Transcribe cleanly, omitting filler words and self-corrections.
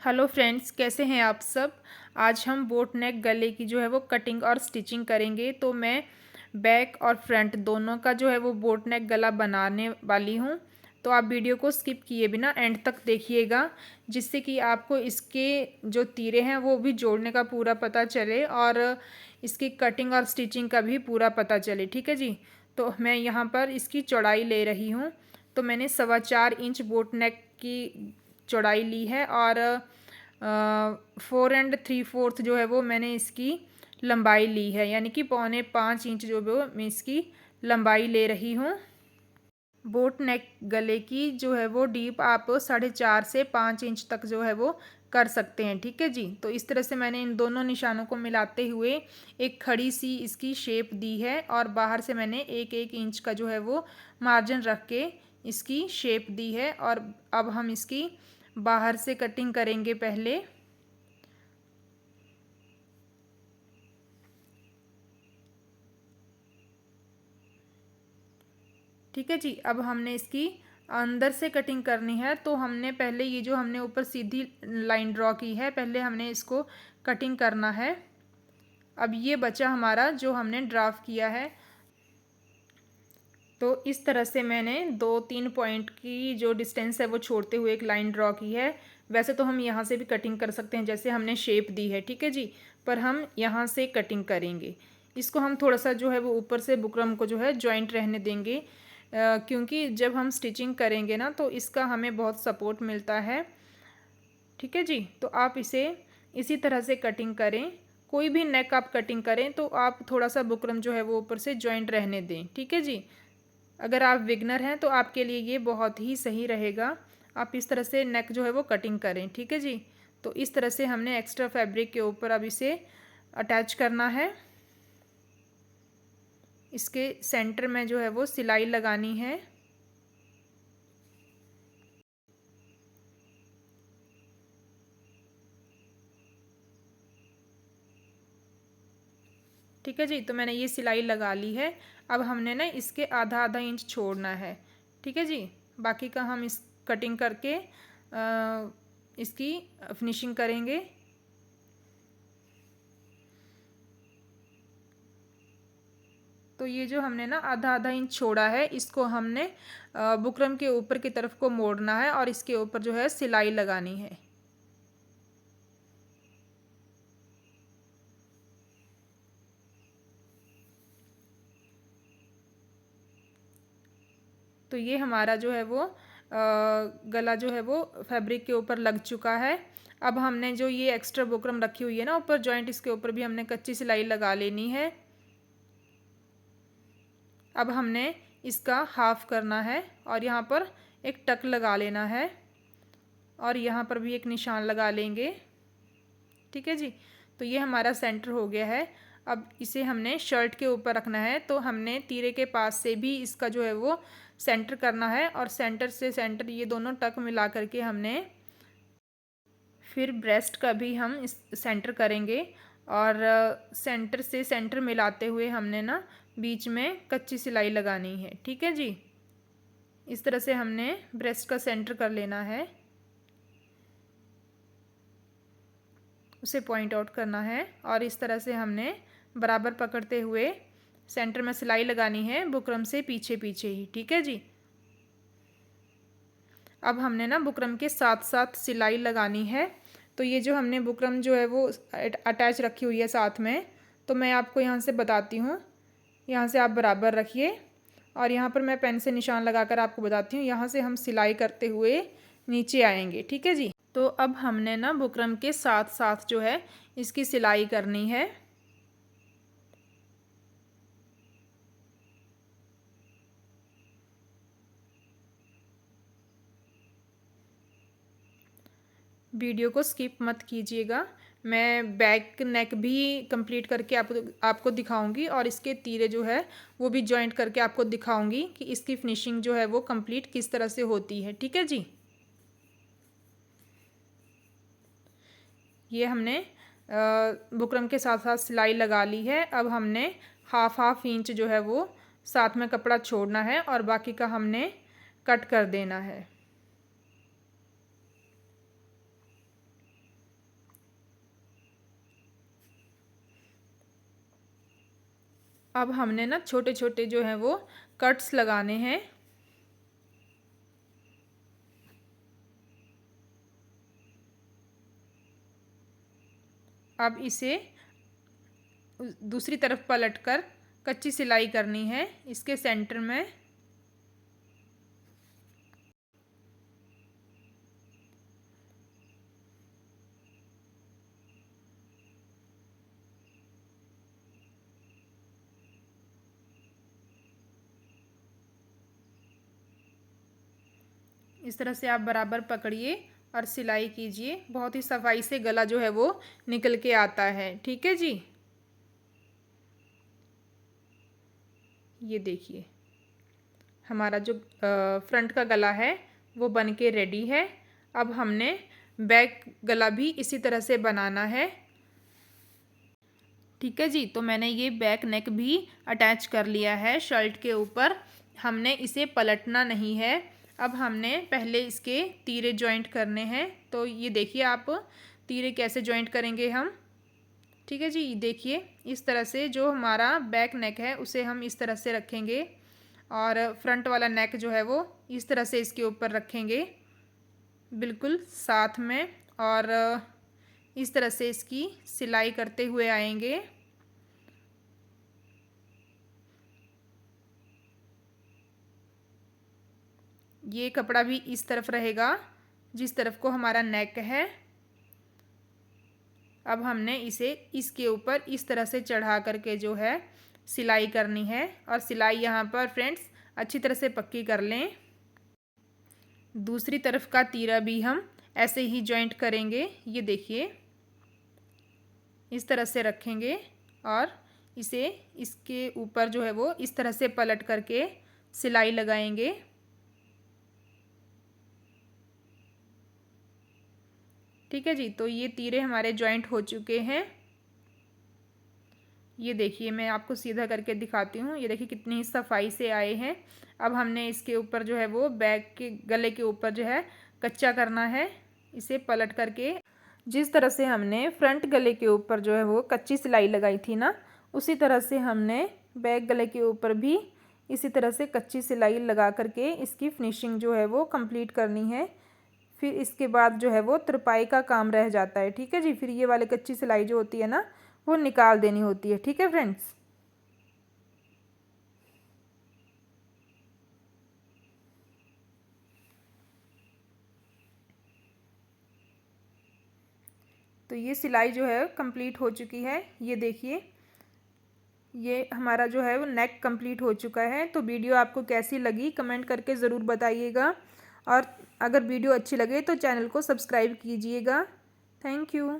Hello friends, कैसे हैं आप सब। आज हम बोट नेक गले की जो है वो कटिंग और स्टिचिंग करेंगे। तो मैं बैक और फ्रंट दोनों का जो है वो बोट नेक गला बनाने वाली हूँ। तो आप वीडियो को स्किप किए बिना एंड तक देखिएगा, जिससे कि आपको इसके जो तीरे हैं वो भी जोड़ने का पूरा पता चले और इसकी कटिंग और स्टिचिंग का भी पूरा पता चले। ठीक है जी। तो मैं यहाँ पर इसकी चौड़ाई ले रही हूँ। तो मैंने 4.25 इंच बोट नेक की चौड़ाई ली है और 4 3/4 जो है वो मैंने इसकी लंबाई ली है, यानी कि 4.25 इंच जो वो मैं इसकी लंबाई ले रही हूँ। बोट नेक गले की जो है वो डीप आप 4.5 से 5 इंच तक जो है वो कर सकते हैं। ठीक है जी। तो इस तरह से मैंने इन दोनों निशानों को मिलाते हुए एक खड़ी सी इसकी शेप दी है और बाहर से मैंने 1-1 इंच का जो है वो मार्जिन रख के इसकी शेप दी है। और अब हम इसकी बाहर से कटिंग करेंगे पहले। ठीक है जी। अब हमने इसकी अंदर से कटिंग करनी है। तो हमने पहले ये जो हमने ऊपर सीधी लाइन ड्रॉ की है, पहले हमने इसको कटिंग करना है। अब ये बचा हमारा जो हमने ड्राफ्ट किया है। तो इस तरह से मैंने 2-3 पॉइंट की जो डिस्टेंस है वो छोड़ते हुए एक लाइन ड्रॉ की है। वैसे तो हम यहाँ से भी कटिंग कर सकते हैं, जैसे हमने शेप दी है। ठीक है जी। पर हम यहाँ से कटिंग करेंगे। इसको हम थोड़ा सा जो है वो ऊपर से बुकरम को जो है जॉइंट रहने देंगे, क्योंकि जब हम स्टिचिंग करेंगे ना तो इसका हमें बहुत सपोर्ट मिलता है। ठीक है जी। तो आप इसे इसी तरह से कटिंग करें। कोई भी नेक आप कटिंग करें तो आप थोड़ा सा बुकरम जो है वो ऊपर से जॉइंट रहने दें। ठीक है जी। अगर आप बिगनर हैं तो आपके लिए ये बहुत ही सही रहेगा। आप इस तरह से नेक जो है वो कटिंग करें। ठीक है जी। तो इस तरह से हमने एक्स्ट्रा फैब्रिक के ऊपर अब इसे अटैच करना है। इसके सेंटर में जो है वो सिलाई लगानी है। ठीक है जी। तो मैंने ये सिलाई लगा ली है। अब हमने ना इसके आधा आधा इंच छोड़ना है। ठीक है जी। बाकी का हम इस कटिंग करके इसकी फिनिशिंग करेंगे। तो ये जो हमने ना आधा आधा इंच छोड़ा है, इसको हमने बुकरम के ऊपर की तरफ को मोड़ना है और इसके ऊपर जो है सिलाई लगानी है। तो ये हमारा जो है वो गला जो है वो फैब्रिक के ऊपर लग चुका है। अब हमने जो ये एक्स्ट्रा बुकरम रखी हुई है ना ऊपर जॉइंट, इसके ऊपर भी हमने कच्ची सिलाई लगा लेनी है। अब हमने इसका हाफ करना है और यहाँ पर एक टक लगा लेना है और यहाँ पर भी एक निशान लगा लेंगे। ठीक है जी। तो ये हमारा सेंटर हो गया है। अब इसे हमने शर्ट के ऊपर रखना है। तो हमने तीरे के पास से भी इसका जो है वो सेंटर करना है और सेंटर से सेंटर ये दोनों टक मिला करके हमने फिर ब्रेस्ट का भी हम इस सेंटर करेंगे। और सेंटर से सेंटर मिलाते हुए हमने ना बीच में कच्ची सिलाई लगानी है। ठीक है जी। इस तरह से हमने ब्रेस्ट का सेंटर कर लेना है, उसे पॉइंट आउट करना है और इस तरह से हमने बराबर पकड़ते हुए सेंटर में सिलाई लगानी है, बुकरम से पीछे पीछे ही। ठीक है जी। अब हमने ना बुकरम के साथ साथ सिलाई लगानी है। तो ये जो हमने बुकरम जो है वो अटैच रखी हुई है साथ में, तो मैं आपको यहाँ से बताती हूँ। यहाँ से आप बराबर रखिए और यहाँ पर मैं पेन से निशान लगाकर आपको बताती हूँ। यहाँ से हम सिलाई करते हुए नीचे आएंगे। ठीक है जी। तो अब हमने ना बुकरम के साथ साथ जो है इसकी सिलाई करनी है। वीडियो को स्किप मत कीजिएगा। मैं बैक नेक भी कंप्लीट करके आपको दिखाऊंगी और इसके तीरे जो है वो भी जॉइंट करके आपको दिखाऊंगी कि इसकी फिनिशिंग जो है वो कंप्लीट किस तरह से होती है। ठीक है जी। ये हमने बुकरम के साथ साथ सिलाई लगा ली है। अब हमने हाफ इंच जो है वो साथ में कपड़ा छोड़ना है और बाकी का हमने कट कर देना है। अब हमने ना छोटे छोटे जो है वो कट्स लगाने हैं। अब इसे दूसरी तरफ पलटकर कच्ची सिलाई करनी है इसके सेंटर में। इस तरह से आप बराबर पकड़िए और सिलाई कीजिए। बहुत ही सफाई से गला जो है वो निकल के आता है। ठीक है जी, ये देखिए हमारा जो फ्रंट का गला है वो बन के रेडी है। अब हमने बैक गला भी इसी तरह से बनाना है। ठीक है जी, तो मैंने ये बैक नेक भी अटैच कर लिया है शर्ट के ऊपर। हमने इसे पलटना नहीं है। अब हमने पहले इसके तीरे जॉइंट करने हैं। तो ये देखिए आप तीरे कैसे जॉइंट करेंगे हम। ठीक है जी, देखिए इस तरह से जो हमारा बैक नेक है उसे हम इस तरह से रखेंगे और फ्रंट वाला नेक जो है वो इस तरह से इसके ऊपर रखेंगे बिल्कुल साथ में, और इस तरह से इसकी सिलाई करते हुए आएंगे। ये कपड़ा भी इस तरफ रहेगा जिस तरफ को हमारा नेक है। अब हमने इसे इसके ऊपर इस तरह से चढ़ा करके जो है सिलाई करनी है, और सिलाई यहाँ पर फ्रेंड्स अच्छी तरह से पक्की कर लें। दूसरी तरफ का तीरा भी हम ऐसे ही जॉइंट करेंगे। ये देखिए इस तरह से रखेंगे और इसे इसके ऊपर जो है वो इस तरह से पलट करके सिलाई लगाएंगे। ठीक है जी, तो ये तीरे हमारे जॉइंट हो चुके हैं। ये देखिए मैं आपको सीधा करके दिखाती हूँ। ये देखिए कितनी ही सफाई से आए हैं। अब हमने इसके ऊपर जो है वो बैक के गले के ऊपर जो है कच्चा करना है। इसे पलट करके जिस तरह से हमने फ्रंट गले के ऊपर जो है वो कच्ची सिलाई लगाई थी ना, उसी तरह से हमने बैक गले के ऊपर भी इसी तरह से कच्ची सिलाई लगा करके इसकी फिनिशिंग जो है वो कंप्लीट करनी है। फिर इसके बाद जो है वो तुरपाई का काम रह जाता है। ठीक है जी, फिर ये वाली कच्ची सिलाई जो होती है ना वो निकाल देनी होती है। ठीक है फ्रेंड्स, तो ये सिलाई जो है कंप्लीट हो चुकी है। ये देखिए ये हमारा जो है वो नेक कंप्लीट हो चुका है। तो वीडियो आपको कैसी लगी कमेंट करके ज़रूर बताइएगा, और अगर वीडियो अच्छी लगे तो चैनल को सब्सक्राइब कीजिएगा। Thank you.